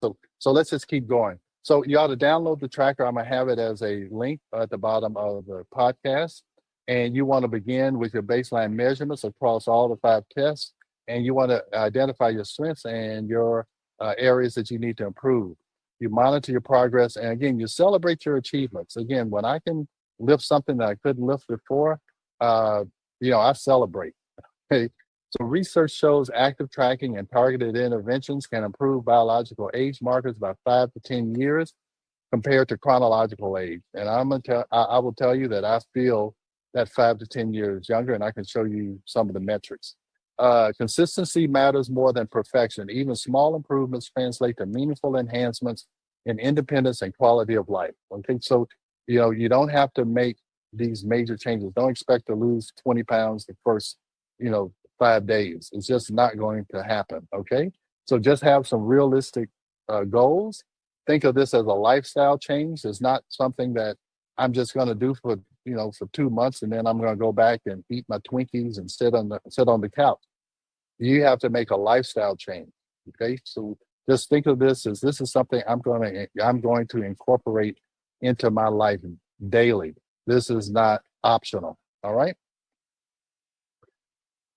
So let's just keep going. So you ought to download the tracker. I'm gonna have it as a link at the bottom of the podcast. And you want to begin with your baseline measurements across all the 5 tests. And you want to identify your strengths and your areas that you need to improve. You monitor your progress, and again, you celebrate your achievements. Again, when I can lift something that I couldn't lift before, uh, I celebrate. Okay. So research shows active tracking and targeted interventions can improve biological age markers by 5 to 10 years compared to chronological age. And I will tell you that I feel that 5 to 10 years younger, and I can show you some of the metrics. Consistency matters more than perfection. Even small improvements translate to meaningful enhancements in independence and quality of life. Okay, so you don't have to make these major changes. Don't expect to lose 20 pounds the first, you know, 5 days. It's just not going to happen. Okay, so just have some realistic goals. Think of this as a lifestyle change. It's not something that I'm just going to do for 2 months and then I'm going to go back and eat my Twinkies and sit on the couch. You have to make a lifestyle change. Okay, so just think of this is something I'm going to incorporate into my life daily. This is not optional. All right.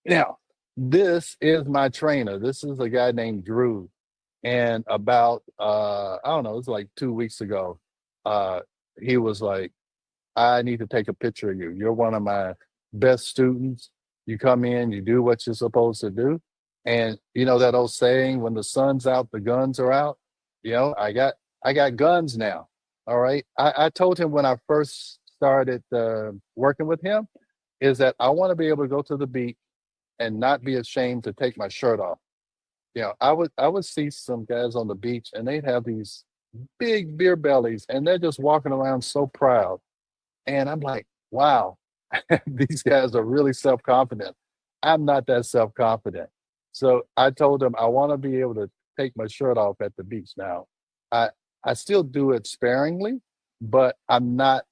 Now, this is my trainer. This is a guy named Drew. And about I don't know, it's like 2 weeks ago, uh, he was like, I need to take a picture of you. You're one of my best students. You come in, you do what you're supposed to do. And you know that old saying, when the sun's out, the guns are out. I got guns now. All right. I told him when I first started working with him is that I want to be able to go to the beach and not be ashamed to take my shirt off. I would see some guys on the beach and they'd have these big beer bellies and they're just walking around so proud. And I'm like, wow, these guys are really self-confident. I'm not that self-confident. So I told him I want to be able to take my shirt off at the beach now. I I still do it sparingly, but I'm not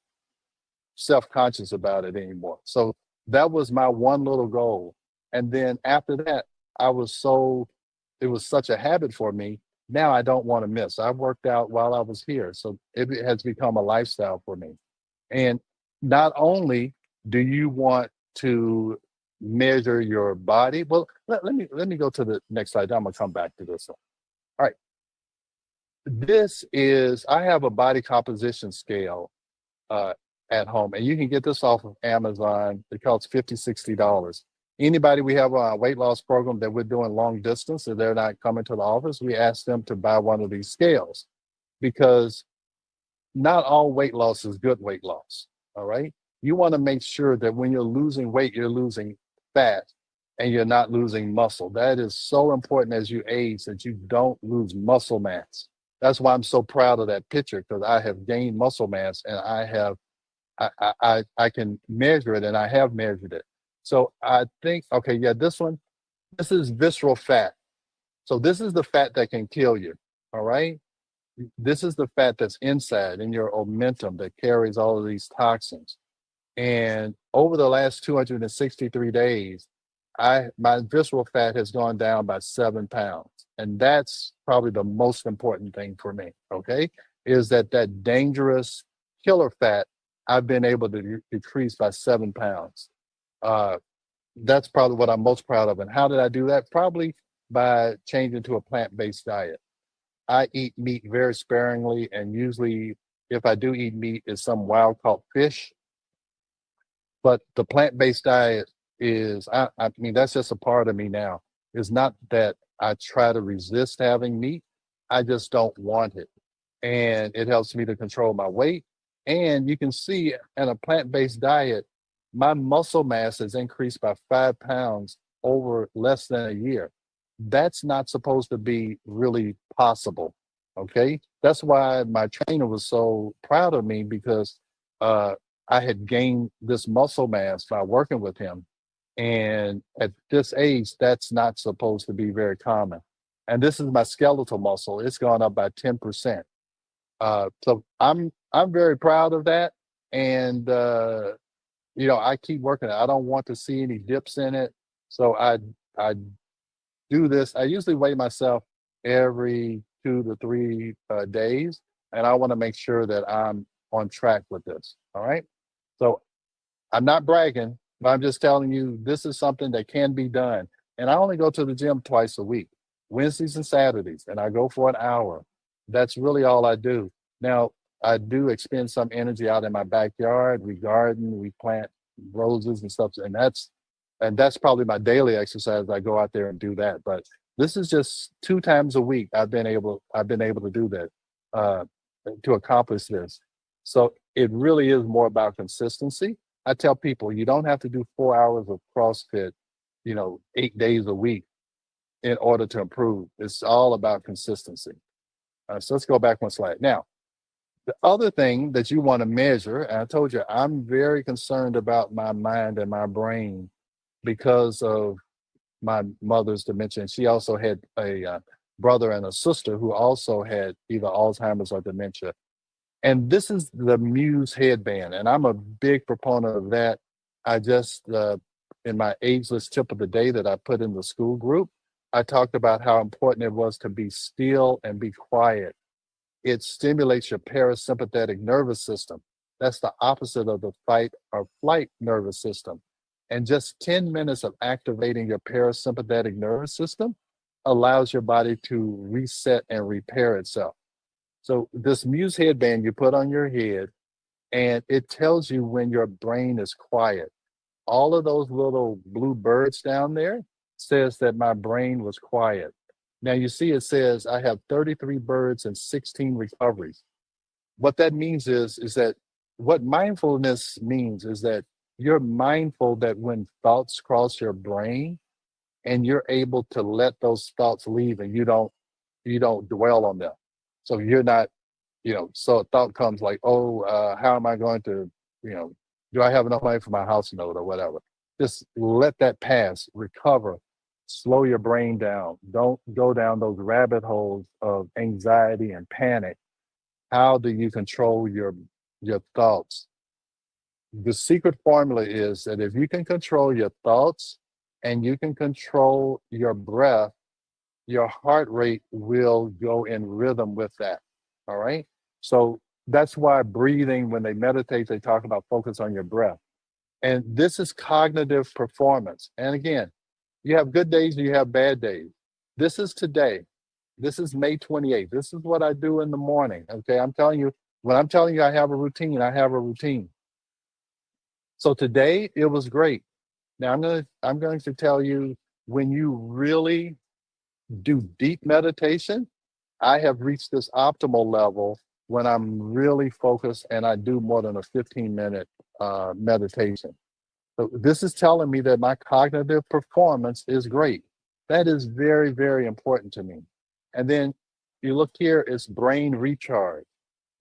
self-conscious about it anymore. So that was my one little goal. And then after that, I was so it was such a habit for me. Now I don't want to miss. I worked out while I was here. So it has become a lifestyle for me. And not only do you want to measure your body, well, let me go to the next slide. I'm gonna come back to this one. All right. This is I have a body composition scale uh, at home, and you can get this off of Amazon. It costs $50, $60. Anybody we have on a weight loss program that we're doing long distance, and they're not coming to the office, we ask them to buy one of these scales because not all weight loss is good weight loss. All right. You want to make sure that when you're losing weight, you're losing fat and you're not losing muscle. That is so important as you age that you don't lose muscle mass. That's why I'm so proud of that picture because I have gained muscle mass and I can measure it and I have measured it. So I think, okay, yeah, this is visceral fat. So this is the fat that can kill you. All right. This is the fat that's inside in your omentum that carries all of these toxins. And over the last 263 days, my visceral fat has gone down by 7 pounds. And that's probably the most important thing for me. Okay. Is that dangerous killer fat I've been able to decrease by 7 pounds. Uh, that's probably what I'm most proud of. And how did I do that? Probably by changing to a plant-based diet. I eat meat very sparingly, and usually, if I do eat meat, it's some wild caught fish. But the plant-based diet I mean, that's just a part of me now. It's not that I try to resist having meat, I just don't want it. And it helps me to control my weight. And you can see in a plant-based diet, my muscle mass has increased by 5 pounds over less than a year. That's not supposed to be really possible. Okay. That's why my trainer was so proud of me because uh, I had gained this muscle mass by working with him. And at this age, that's not supposed to be very common. And this is my skeletal muscle. It's gone up by 10%. So I'm very proud of that. And I keep working it. I don't want to see any dips in it. So I do this. I usually weigh myself every 2 to 3 days, and I want to make sure that I'm on track with this. All right. So I'm not bragging, but I'm just telling you this is something that can be done. And I only go to the gym twice a week, Wednesdays and Saturdays, and I go for an hour. That's really all I do. Now, I do expend some energy out in my backyard. We garden, we plant roses and stuff, and that's probably my daily exercise. I go out there and do that. But this is just 2 times a week I've been able to do that, uh, to accomplish this. So it really is more about consistency. I tell people you don't have to do 4 hours of CrossFit, 8 days a week in order to improve. It's all about consistency. So let's go back one slide. Now, the other thing that you want to measure, and I told you I'm very concerned about my mind and my brain because of my mother's dementia. And she also had a brother and a sister who also had either Alzheimer's or dementia. And this is the Muse headband, and I'm a big proponent of that. I just, in my ageless tip of the day that I put in the school group, I talked about how important it was to be still and be quiet. It stimulates your parasympathetic nervous system. That's the opposite of the fight or flight nervous system. And just 10 minutes of activating your parasympathetic nervous system allows your body to reset and repair itself. So this Muse headband you put on your head, and it tells you when your brain is quiet. All of those little blue birds down there says that my brain was quiet. Now you see it says I have 33 birds and 16 recoveries. What that means is that what mindfulness means is that you're mindful that when thoughts cross your brain and you're able to let those thoughts leave and you don't dwell on them. So you're not, so a thought comes like, oh, how am I going to, you know, do I have enough money for my house note or whatever? Just let that pass, recover, slow your brain down. Don't go down those rabbit holes of anxiety and panic. How do you control your thoughts? The secret formula is that if you can control your thoughts and you can control your breath, your heart rate will go in rhythm with that. All right. So that's why breathing, when they meditate, they talk about focus on your breath. And this is cognitive performance. And again, you have good days and you have bad days. This is today. This is May 28th. This is what I do in the morning. Okay. I'm telling you, when I'm telling you I have a routine, I have a routine. So today it was great. Now I'm going to tell you when you really do deep meditation, I have reached this optimal level when I'm really focused and I do more than a 15-minute meditation. So this is telling me that my cognitive performance is great. That is very, very important to me. And then you look here, it's brain recharge.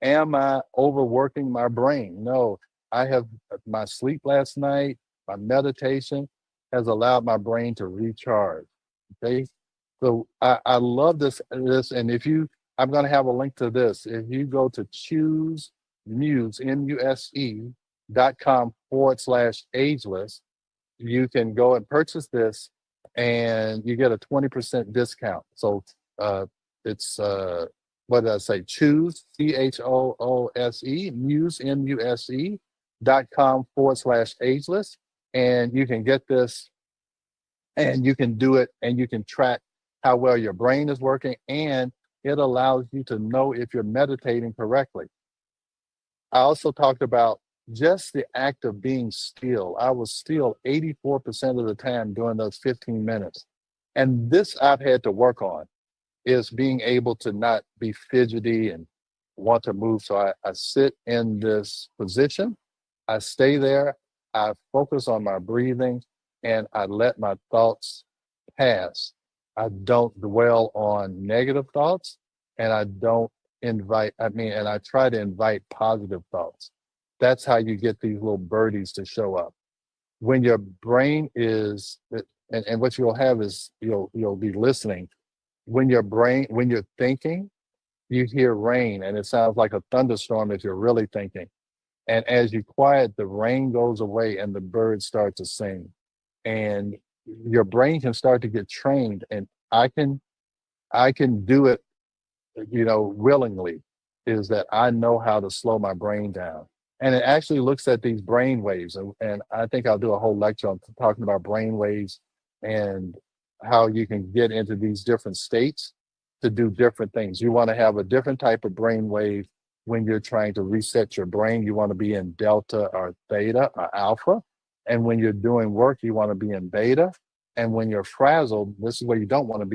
Am I overworking my brain? No, I have my sleep last night, my meditation has allowed my brain to recharge. Okay. So I love this. And if you, I'm going to have a link to this. If you go to choose muse, muse.com/ageless, you can go and purchase this and you get a 20% discount. So it's, what did I say? Choose, CHOOSE, muse, MUSE.com/ageless. And you can get this and you can do it and you can track how well your brain is working, and it allows you to know if you're meditating correctly. I also talked about just the act of being still. I was still 84% of the time during those 15 minutes. And this I've had to work on, is being able to not be fidgety and want to move. So I sit in this position, I stay there, I focus on my breathing, and I let my thoughts pass. I don't dwell on negative thoughts, and I don't and I try to invite positive thoughts. That's how you get these little birdies to show up. When your brain is, and what you'll have is you'll be listening. When you're thinking, you hear rain and it sounds like a thunderstorm if you're really thinking. And as you quiet, the rain goes away and the birds start to sing. And your brain can start to get trained. And I can do it willingly, is that I know how to slow my brain down. And it actually looks at these brain waves. And I think I'll do a whole lecture on talking about brain waves and how you can get into these different states to do different things. You want to have a different type of brain wave when you're trying to reset your brain. You want to be in delta or theta or alpha. And when you're doing work, you want to be in beta. And when you're frazzled, this is where you don't want to be.